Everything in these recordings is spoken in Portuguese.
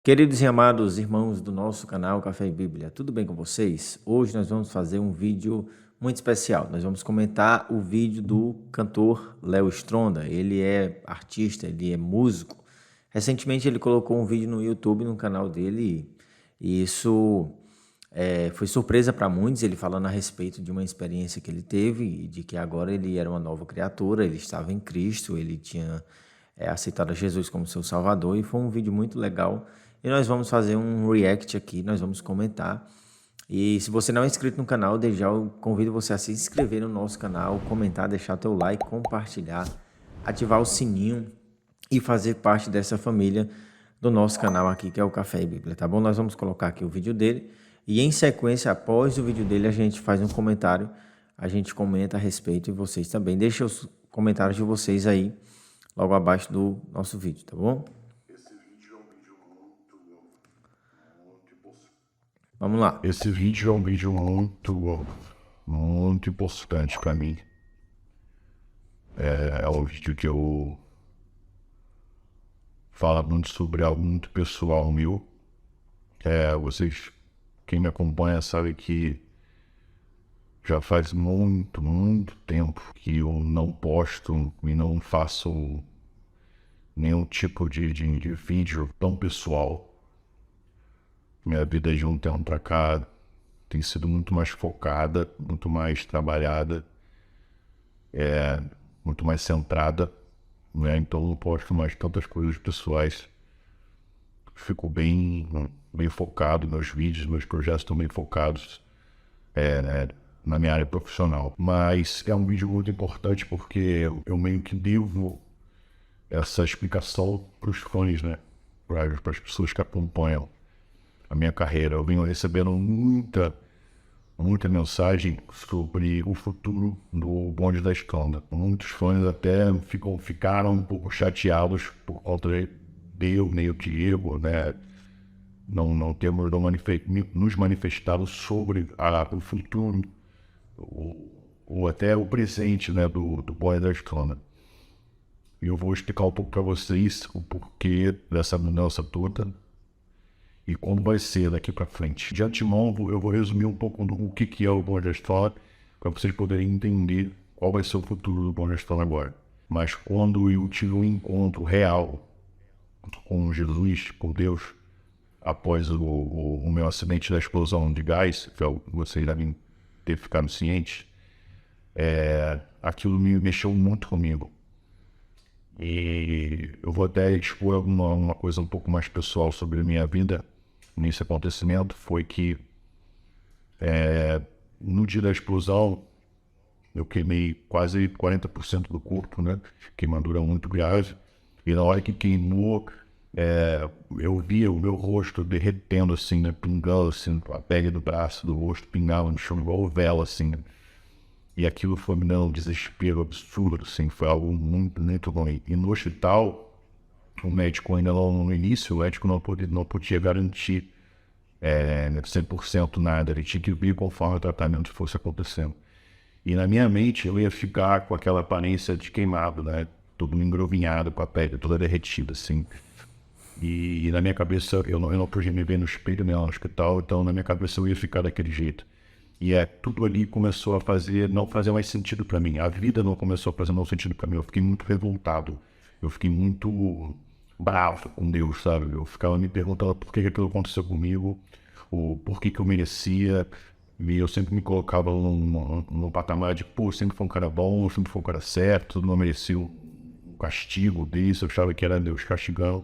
Queridos e amados irmãos do nosso canal Café e Bíblia, tudo bem com vocês? Hoje nós vamos fazer um vídeo muito especial. Nós vamos comentar o vídeo do cantor Léo Stronda. Ele é artista, ele é músico. Recentemente ele colocou um vídeo no YouTube, no canal dele, e isso foi surpresa para muitos. Ele falando a respeito de uma experiência que ele teve e de que agora ele era uma nova criatura, ele estava em Cristo, ele tinha aceitado a Jesus como seu Salvador, e foi um vídeo muito legal. E nós vamos fazer um react aqui, nós vamos comentar. E se você não é inscrito no canal, desde já eu convido você a se inscrever no nosso canal, comentar, deixar teu like, compartilhar, ativar o sininho e fazer parte dessa família do nosso canal aqui, que é o Café e Bíblia, tá bom? Nós vamos colocar aqui o vídeo dele e em sequência, após o vídeo dele, a gente faz um comentário, a gente comenta a respeito e vocês também. Deixem os comentários de vocês aí, logo abaixo do nosso vídeo, tá bom? Esse vídeo é um vídeo muito importante. Vamos lá. Esse vídeo é um vídeo muito importante para mim. É um vídeo que eu falo muito sobre algo muito pessoal meu. Vocês, quem me acompanha, sabe que já faz muito tempo que eu não posto e não faço nenhum tipo de vídeo tão pessoal. Minha vida de um tempo pra cá tem sido muito mais focada, muito mais trabalhada, muito mais centrada, né? Então não posto mais tantas coisas pessoais. Fico bem focado nos vídeos, meus projetos estão bem focados na minha área profissional. Mas é um vídeo muito importante porque eu meio que devo essa explicação para os fãs, né? Para as pessoas que acompanham a minha carreira. Eu venho recebendo muita mensagem sobre o futuro do Bonde da Escanda. Muitos fãs até ficaram um pouco chateados por conta de eu, meio que eu, né? Não temos nos manifestado sobre o futuro ou até o presente, né, do Bonde da Escanda. E eu vou explicar um pouco para vocês o porquê dessa mudança toda e como vai ser daqui para frente. De antemão, eu vou resumir um pouco do que é o Bom Gestor, para vocês poderem entender qual vai ser o futuro do Bom Gestor agora. Mas quando eu tive um encontro real com Jesus, com Deus, após o meu acidente da explosão de gás, que vocês devem ter ficado cientes, aquilo me mexeu muito comigo. E eu vou até expor uma coisa um pouco mais pessoal sobre a minha vida nesse acontecimento. Foi que no dia da explosão eu queimei quase 40% do corpo, né? Queimadura muito grave. E na hora que queimou, eu via o meu rosto derretendo assim, né? Pingando assim, a pele do braço, do rosto pingava no chão igual vela assim, né? E aquilo foi me dando um desespero absurdo, assim, foi algo muito ruim. E no hospital, o médico ainda no início, o médico não podia garantir 100% nada, ele tinha que vir conforme o tratamento fosse acontecendo. E na minha mente eu ia ficar com aquela aparência de queimado, né? Todo engrovinhado, com a pele toda derretida, assim. E na minha cabeça, eu não podia me ver no espelho, né, no hospital, então na minha cabeça eu ia ficar daquele jeito. E tudo ali começou a não fazer mais sentido para mim. A vida não começou a fazer mais sentido para mim. Eu fiquei muito revoltado. Eu fiquei muito bravo com Deus, sabe? Eu ficava me perguntando por que aquilo aconteceu comigo, por que eu merecia. E eu sempre me colocava num patamar de, pô, sempre foi um cara bom, sempre foi um cara certo, não merecia um castigo disso. Eu achava que era Deus castigando.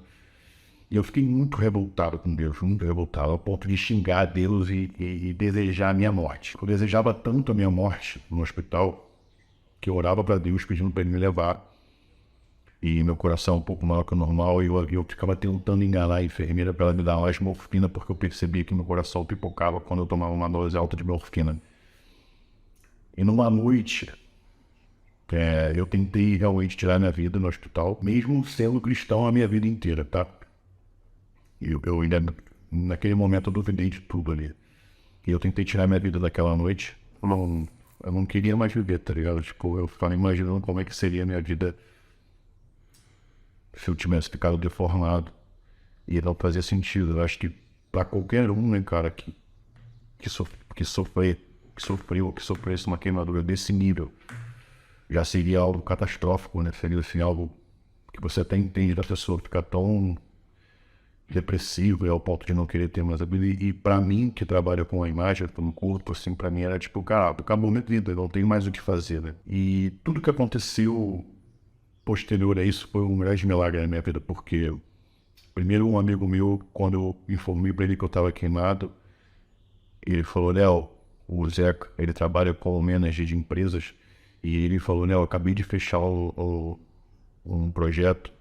E eu fiquei muito revoltado com Deus, muito revoltado, ao ponto de xingar Deus e desejar a minha morte. Eu desejava tanto a minha morte no hospital que eu orava para Deus pedindo para ele me levar. E meu coração um pouco maior que o normal, e eu ficava tentando enganar a enfermeira para ela me dar mais morfina, porque eu percebia que meu coração pipocava quando eu tomava uma dose alta de morfina. E numa noite, eu tentei realmente tirar minha vida no hospital, mesmo sendo cristão a minha vida inteira, tá? Eu ainda, naquele momento, eu duvidei de tudo ali. E eu tentei tirar minha vida daquela noite. Eu não queria mais viver, tá ligado? Tipo, eu ficava imaginando como é que seria a minha vida se eu tivesse ficado deformado. E não fazia sentido. Eu acho que para qualquer um, né, cara, que sofresse uma queimadura desse nível, já seria algo catastrófico, né? Seria assim, algo que você até entende da pessoa ficar tão depressivo ao ponto de não querer ter mais a vida. E pra mim, que trabalha com a imagem, com o corpo, assim, pra mim era tipo, cara, acabou minha vida, eu não tenho mais o que fazer, né? E tudo que aconteceu posterior a isso foi um grande milagre na minha vida, porque primeiro um amigo meu, quando eu informei pra ele que eu tava queimado, ele falou, Léo, o Zeca, ele trabalha como manager de empresas, e ele falou, Léo, eu acabei de fechar um projeto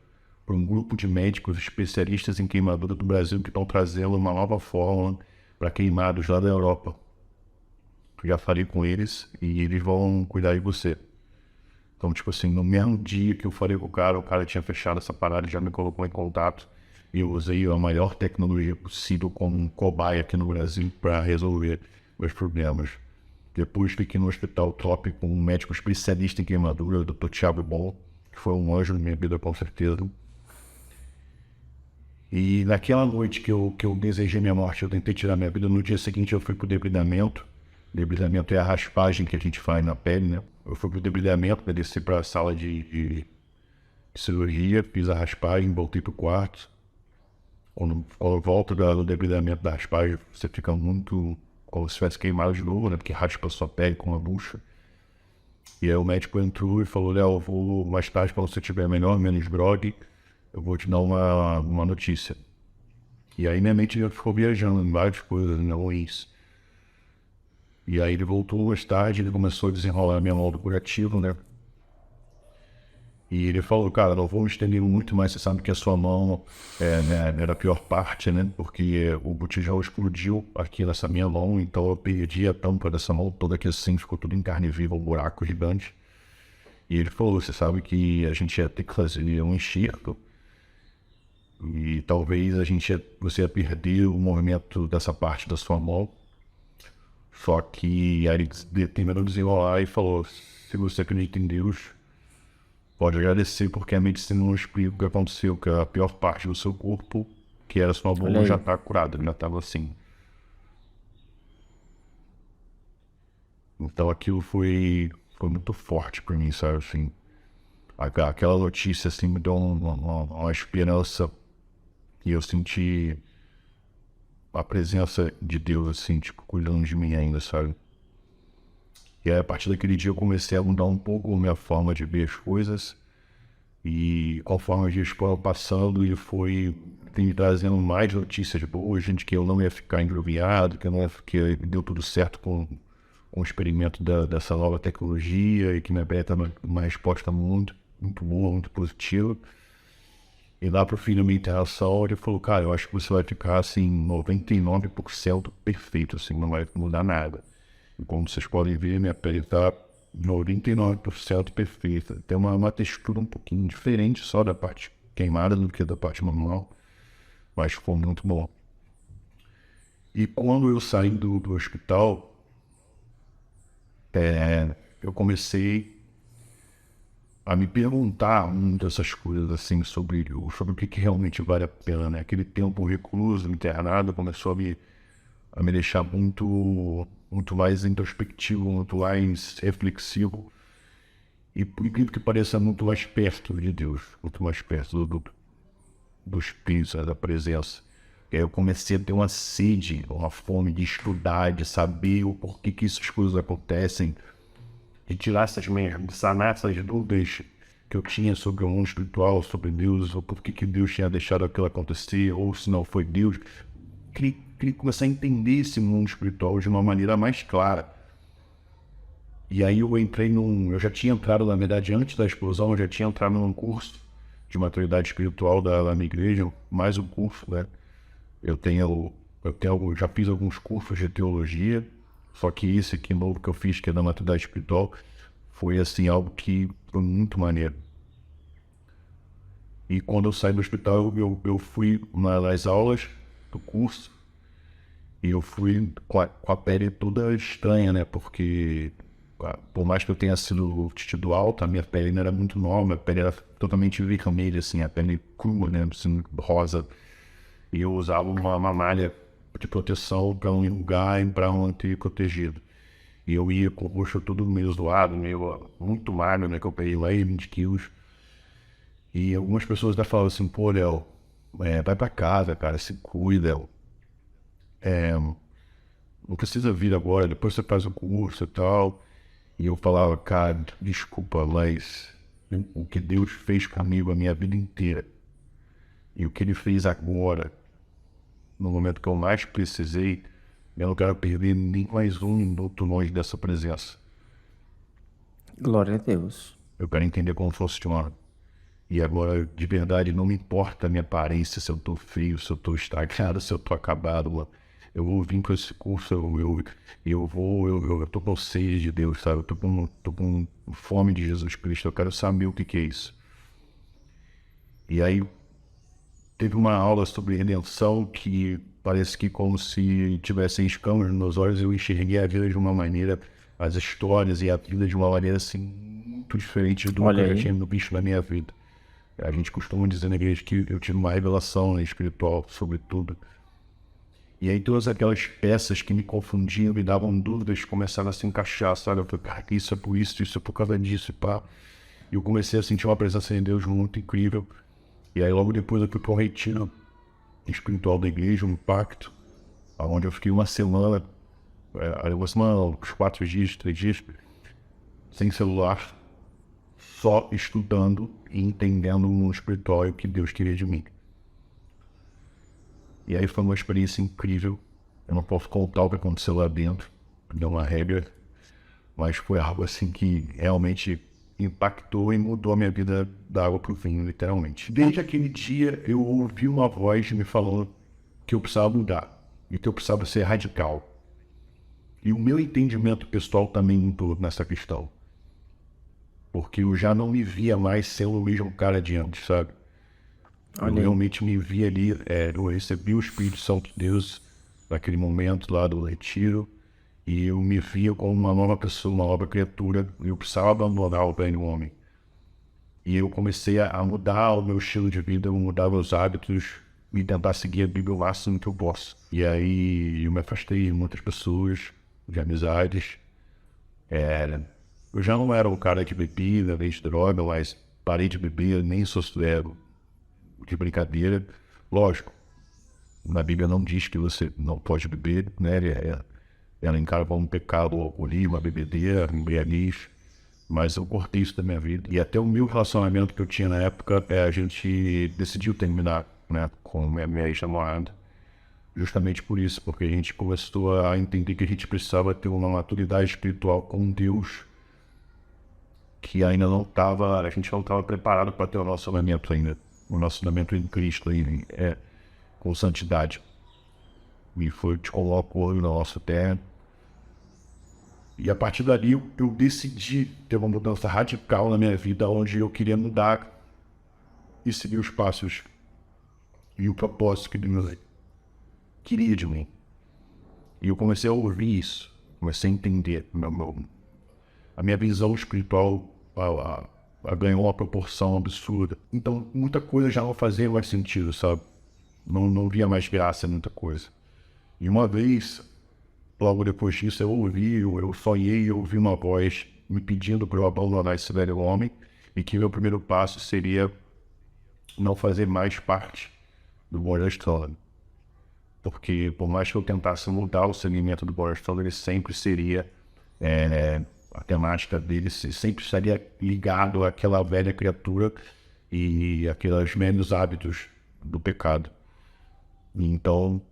para um grupo de médicos especialistas em queimadura do Brasil que estão trazendo uma nova fórmula para queimados lá da Europa. Eu já falei com eles e eles vão cuidar de você. Então, tipo assim, no mesmo dia que eu falei com o cara tinha fechado essa parada e já me colocou em contato. E eu usei a maior tecnologia possível como um cobaia aqui no Brasil para resolver meus problemas. Depois fiquei no hospital top com um médico especialista em queimadura, o Dr. Thiago Bom, que foi um anjo na minha vida com certeza. E naquela noite que eu desejei minha morte, eu tentei tirar minha vida, no dia seguinte eu fui pro debridamento. Debridamento é a raspagem que a gente faz na pele, né? Eu fui pro debridamento, para descer para a sala de cirurgia, fiz a raspagem, voltei pro quarto. Quando eu volto do debridamento da raspagem, você fica muito como se tivesse queimado de novo, né? Porque raspa a sua pele com uma bucha. E aí o médico entrou e falou, Léo, eu vou mais tarde, quando você estiver melhor, menos grog, eu vou te dar uma notícia. E aí minha mente já ficou viajando em várias coisas, né, ruins. E aí ele voltou mais tarde, ele começou a desenrolar minha mão do curativo, né? E ele falou, cara, não vou me estender muito, mas você sabe que a sua mão né, era a pior parte, né? Porque o botijão explodiu aqui nessa minha mão, então eu perdi a tampa dessa mão toda aqui assim, ficou tudo em carne viva, um buraco gigante. E ele falou, você sabe que a gente ia ter que fazer um enxerto. E talvez você ia perder o movimento dessa parte da sua mão. Só que aí ele terminou de desenrolar e falou, se você acredita em Deus, pode agradecer porque a medicina não explica o que aconteceu, que a pior parte do seu corpo, que era a sua Olha mão, já aí. está curada, já estava assim. Então aquilo foi muito forte para mim, sabe, assim. Aquela notícia, assim, me deu uma esperança e eu senti a presença de Deus, assim, tipo, cuidando de mim ainda, sabe? E aí, a partir daquele dia eu comecei a mudar um pouco a minha forma de ver as coisas. E conforme os dias foram passando, ele foi me trazendo mais notícias boas, gente, que eu não ia ficar engroviado, que deu tudo certo com o experimento dessa nova tecnologia e que minha pele estava uma resposta muito boa, muito positiva. E lá pro fim da minha interação, ele falou, cara, eu acho que você vai ficar, assim, 99% perfeito, assim, não vai mudar nada. E como vocês podem ver, minha pele tá 99% perfeita. Tem uma textura um pouquinho diferente só da parte queimada do que da parte manual, mas ficou muito bom. E quando eu saí do hospital, eu comecei a me perguntar dessas coisas assim sobre o que realmente vale a pena, né? Aquele tempo recluso, internado, começou a me deixar muito mais introspectivo, muito mais reflexivo e, por incrível que pareça, muito mais perto de Deus, muito mais perto do Espírito, né, da presença. E aí eu comecei a ter uma sede, uma fome de estudar, de saber o porquê que essas coisas acontecem, de tirar de sanar essas dúvidas que eu tinha sobre o mundo espiritual, sobre Deus, ou por que Deus tinha deixado aquilo acontecer, ou se não foi Deus. Queria começar a entender esse mundo espiritual de uma maneira mais clara. E aí eu já tinha entrado, na verdade, antes da explosão, eu já tinha entrado num curso de maturidade espiritual da minha igreja, mais um curso, né? Já fiz alguns cursos de teologia, só que esse aqui novo que eu fiz, que é da maturidade espiritual, foi assim, algo que foi muito maneiro. E quando eu saí do hospital, eu fui nas aulas do curso e eu fui com a pele toda estranha, né? Porque por mais que eu tenha tido alta, a minha pele ainda era muito nova, a pele era totalmente vermelha, assim, a pele crua, né? Assim, rosa. E eu usava uma malha de proteção para um lugar e para manter protegido. E eu ia com o rosto todo meio zoado, meio muito magro, né? Que eu peguei lá 20 quilos. E algumas pessoas até falavam assim, pô, Léo, vai pra casa, cara, se cuida, Léo. Não precisa vir agora, depois você faz o curso e tal. E eu falava, cara, desculpa, mas o que Deus fez comigo a minha vida inteira e o que Ele fez agora, no momento que eu mais precisei, eu não quero perder nem mais um minuto longe dessa presença. Glória a Deus. Eu quero entender como funciona. E agora, de verdade, não me importa a minha aparência, se eu tô feio, se eu tô estragado, se eu tô acabado, mano. Eu vou vir com esse curso, eu tô com sede de Deus, sabe? Eu tô com fome de Jesus Cristo, eu quero saber o que é isso. E aí, teve uma aula sobre redenção que parece que como se tivessem escamas nos meus olhos, eu enxerguei a vida de uma maneira, as histórias e a vida de uma maneira assim, muito diferente do que eu já tinha visto na minha vida. A gente costuma dizer na igreja que eu tive uma revelação, né, espiritual sobre tudo. E aí todas aquelas peças que me confundiam, me davam dúvidas, começaram a se encaixar, sabe? Eu falei, cara, isso é por isso é por causa disso, e pá. E eu comecei a sentir uma presença de Deus muito incrível. E aí logo depois eu fui para um retiro espiritual da igreja, um pacto, onde eu fiquei uma semana, uns 4 dias, 3 dias, sem celular, só estudando e entendendo no espiritual o que Deus queria de mim. E aí foi uma experiência incrível. Eu não posso contar o que aconteceu lá dentro, deu uma regra, mas foi algo assim que realmente impactou e mudou a minha vida da água pro vinho, literalmente. Desde aquele dia eu ouvi uma voz me falando que eu precisava mudar e que eu precisava ser radical. E o meu entendimento pessoal também mudou nessa questão. Porque eu já não me via mais sendo o mesmo cara de antes, sabe? Eu realmente me vi ali, eu recebi o Espírito Santo de Deus naquele momento lá do retiro, e eu me via como uma nova pessoa, uma nova criatura, e eu precisava abandonar o velho homem. E eu comecei a mudar o meu estilo de vida, mudar meus hábitos e tentar seguir a Bíblia o máximo que eu posso. E aí eu me afastei de muitas pessoas, de amizades. Eu já não era um cara de bebida, nem de droga, mas parei de beber, nem sou de brincadeira. Lógico, na Bíblia não diz que você não pode beber, né? Ela encara como um pecado o alcoolismo, a bebedeira, a embriaguez, mas eu cortei isso da minha vida. E até o meu relacionamento que eu tinha na época, a gente decidiu terminar, né, com a minha ex-namorada, justamente por isso, porque a gente começou a entender que a gente precisava ter uma maturidade espiritual com Deus, que ainda não estava, a gente não estava preparado para ter o nosso relacionamento ainda. O nosso fundamento em Cristo com santidade. E foi de colocar o olho na nossa terra. E a partir dali eu decidi ter uma mudança radical na minha vida, onde eu queria mudar e seguir os passos e o propósito que Deus queria de mim. E eu comecei a ouvir isso, comecei a entender. A minha visão espiritual ganhou uma proporção absurda. Então, muita coisa já não fazia mais sentido, sabe? Não via mais graça em muita coisa. E uma vez, logo depois disso, eu sonhei, eu ouvi uma voz me pedindo para eu abandonar esse velho homem e que meu primeiro passo seria não fazer mais parte do Boris Stone. Porque, por mais que eu tentasse mudar o segmento do Boris Stone, ele sempre seria... a temática dele sempre estaria ligado àquela velha criatura e aqueles velhos hábitos do pecado. Então,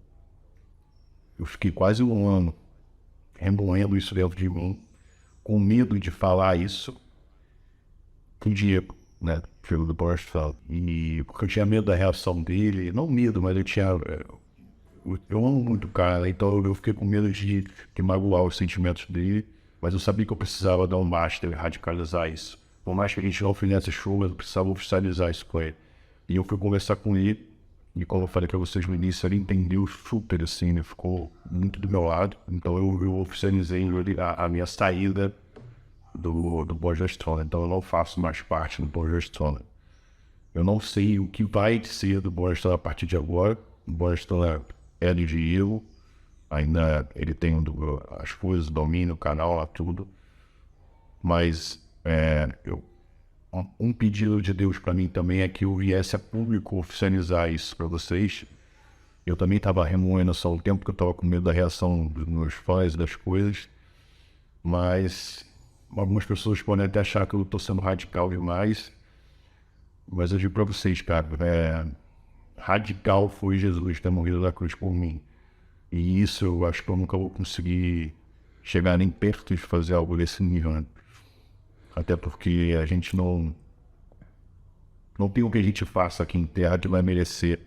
eu fiquei quase um ano remoendo isso dentro de mim, com medo de falar isso com o Diego, né, filho do Boris Stone. E porque eu tinha medo da reação dele, não medo, mas eu amo muito o cara, então eu fiquei com medo de magoar os sentimentos dele. Mas eu sabia que eu precisava dar um master e radicalizar isso. Por mais que a gente não fizesse show, mas eu precisava oficializar isso com ele. E eu fui conversar com ele, e como eu falei para vocês no início, ele entendeu super assim, ele ficou muito do meu lado. Então eu oficializei a minha saída do Borja Stone. Então eu não faço mais parte do Borja Stone. Eu não sei o que vai ser do Borja Stone a partir de agora. Boston é de erro, ainda ele tem as coisas, domina o canal lá, tudo, mas um pedido de Deus para mim também é que eu viesse a público oficializar isso para vocês. Eu também estava remoendo só o tempo, que eu estava com medo da reação dos meus fãs, das coisas, mas algumas pessoas podem até achar que eu estou sendo radical demais, mas eu digo para vocês, cara, radical foi Jesus ter morrido na cruz por mim. E isso eu acho que eu nunca vou conseguir chegar nem perto de fazer algo desse nível, né? Até porque a gente não tem o que a gente faça aqui em terra que vai merecer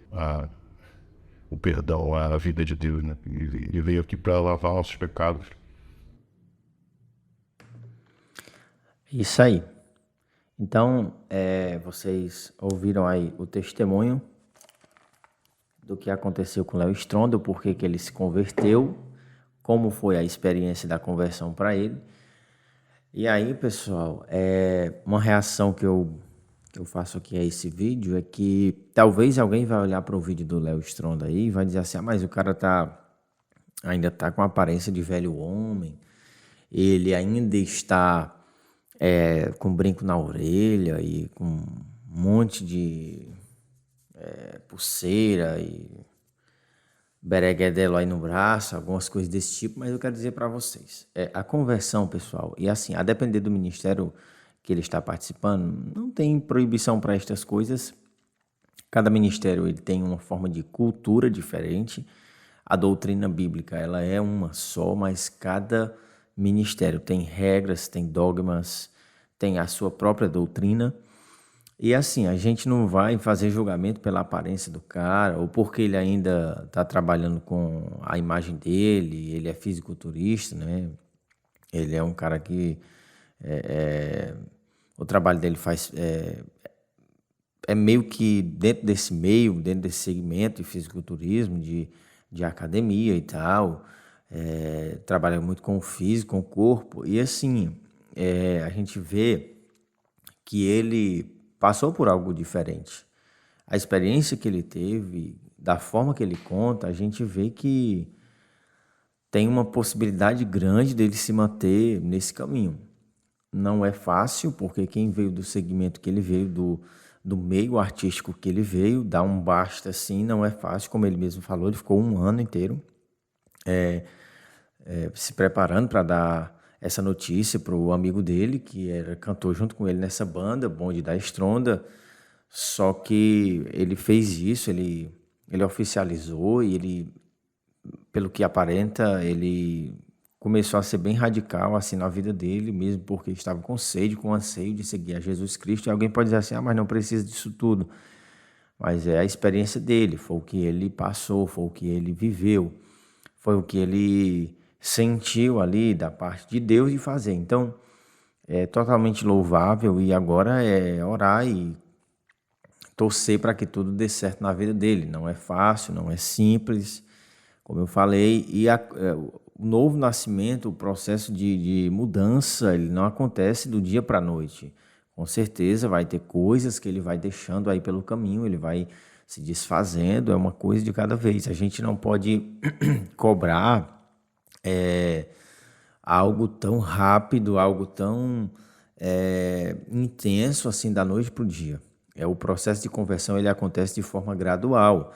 o perdão, a vida de Deus, né? Ele veio aqui para lavar nossos pecados. Isso aí. Então, vocês ouviram aí o testemunho do que aconteceu com Léo Stronda, por que ele se converteu, como foi a experiência da conversão para ele. E aí, pessoal, uma reação que eu faço aqui a esse vídeo é que talvez alguém vai olhar para o vídeo do Léo Stronda aí e vai dizer assim, mas o cara ainda tá com a aparência de velho homem, ele ainda está com brinco na orelha e com um monte de pulseira e bereguedelo aí no braço, algumas coisas desse tipo, mas eu quero dizer para vocês, a conversão, pessoal, e assim, a depender do ministério que ele está participando, não tem proibição para estas coisas. Cada ministério ele tem uma forma de cultura diferente. A doutrina bíblica ela é uma só, mas cada ministério tem regras, tem dogmas, tem a sua própria doutrina. E assim, a gente não vai fazer julgamento pela aparência do cara, ou porque ele ainda está trabalhando com a imagem dele, ele é fisiculturista, né? Ele é um cara que o trabalho dele é meio que dentro desse meio, dentro desse segmento de fisiculturismo, de academia e tal, trabalha muito com o físico, com o corpo, e assim, a gente vê que ele passou por algo diferente. A experiência que ele teve, da forma que ele conta, a gente vê que tem uma possibilidade grande dele se manter nesse caminho. Não é fácil, porque quem veio do segmento que ele veio, do meio artístico que ele veio, dar um basta assim, não é fácil, como ele mesmo falou, ele ficou um ano inteiro se preparando para dar essa notícia para o amigo dele, que cantou junto com ele nessa banda, Bonde da Stronda, só que ele fez isso, ele oficializou e ele, pelo que aparenta, ele começou a ser bem radical assim na vida dele, mesmo porque estava com sede, com anseio de seguir a Jesus Cristo. E alguém pode dizer assim, mas não precisa disso tudo. Mas é a experiência dele, foi o que ele passou, foi o que ele viveu, foi o que ele sentiu ali da parte de Deus de fazer. Então, é totalmente louvável e agora é orar e torcer para que tudo dê certo na vida dele. Não é fácil, não é simples, como eu falei, e o novo nascimento, o processo de mudança, ele não acontece do dia para a noite. Com certeza vai ter coisas que ele vai deixando aí pelo caminho, ele vai se desfazendo, é uma coisa de cada vez. A gente não pode cobrar algo tão rápido, algo tão intenso assim da noite para o dia. O processo de conversão ele acontece de forma gradual.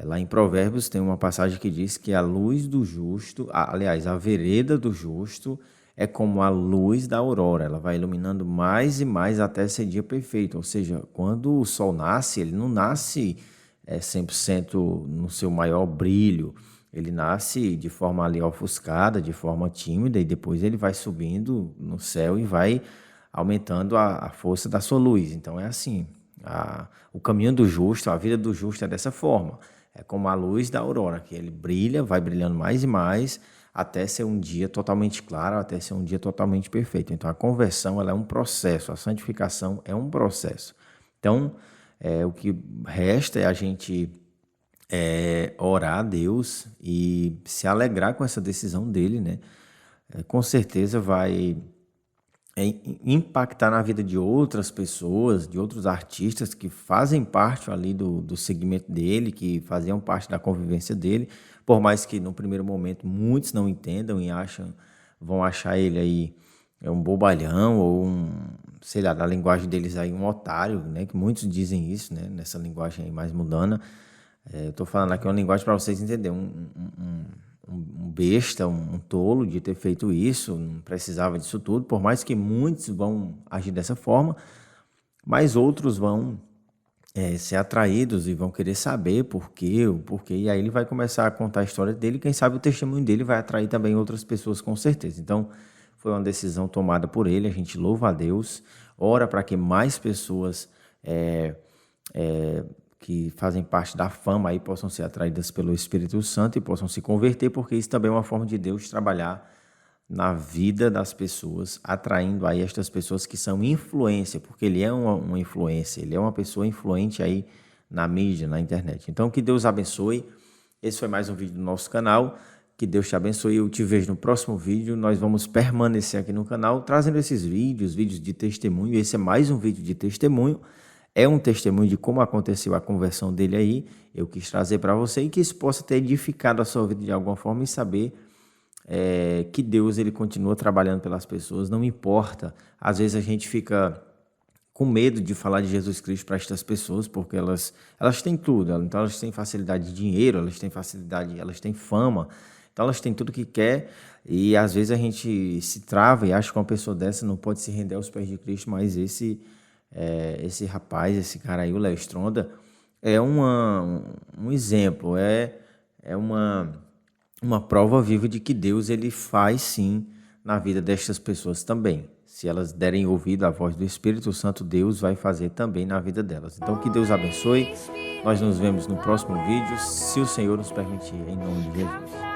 Lá em Provérbios tem uma passagem que diz que a luz do justo, aliás, a vereda do justo é como a luz da aurora, ela vai iluminando mais e mais até ser dia perfeito. Ou seja, quando o sol nasce, ele não nasce 100% no seu maior brilho, ele nasce de forma ali ofuscada, de forma tímida, e depois ele vai subindo no céu e vai aumentando a força da sua luz. Então é assim, o caminho do justo, a vida do justo é dessa forma. É como a luz da aurora, que ele brilha, vai brilhando mais e mais, até ser um dia totalmente claro, até ser um dia totalmente perfeito. Então a conversão ela é um processo, a santificação é um processo. Então o que resta é a gente orar a Deus e se alegrar com essa decisão dele, né? Com certeza vai impactar na vida de outras pessoas, de outros artistas que fazem parte ali do segmento dele, que faziam parte da convivência dele, por mais que no primeiro momento muitos não entendam e vão achar ele aí um bobalhão ou sei lá, da linguagem deles aí, um otário, né? Que muitos dizem isso, né? Nessa linguagem aí mais mundana. Eu tô falando aqui uma linguagem para vocês entenderem, um besta, um tolo de ter feito isso, não precisava disso tudo, por mais que muitos vão agir dessa forma, mas outros vão ser atraídos e vão querer saber o porquê, e aí ele vai começar a contar a história dele, e quem sabe o testemunho dele vai atrair também outras pessoas com certeza. Então, foi uma decisão tomada por ele, a gente louva a Deus, ora para que mais pessoas que fazem parte da fama aí possam ser atraídas pelo Espírito Santo e possam se converter, porque isso também é uma forma de Deus trabalhar na vida das pessoas, atraindo aí estas pessoas que são influência, porque ele é uma influência, ele é uma pessoa influente aí na mídia, na internet. Então, que Deus abençoe. Esse foi mais um vídeo do nosso canal. Que Deus te abençoe. Eu te vejo no próximo vídeo. Nós vamos permanecer aqui no canal, trazendo esses vídeos de testemunho. Esse é mais um vídeo de testemunho. É um testemunho de como aconteceu a conversão dele aí. Eu quis trazer para você e que isso possa ter edificado a sua vida de alguma forma e saber que Deus ele continua trabalhando pelas pessoas, não importa. Às vezes a gente fica com medo de falar de Jesus Cristo para estas pessoas, porque elas têm tudo. Então elas têm facilidade de dinheiro, elas têm facilidade, elas têm fama. Então elas têm tudo que quer e às vezes a gente se trava e acha que uma pessoa dessa não pode se render aos pés de Cristo, mas esse rapaz, esse cara aí, o Léo Stronda, é um exemplo, é uma prova viva de que Deus ele faz sim na vida destas pessoas também. Se elas derem ouvido à voz do Espírito Santo, Deus vai fazer também na vida delas. Então que Deus abençoe, nós nos vemos no próximo vídeo, se o Senhor nos permitir, em nome de Jesus.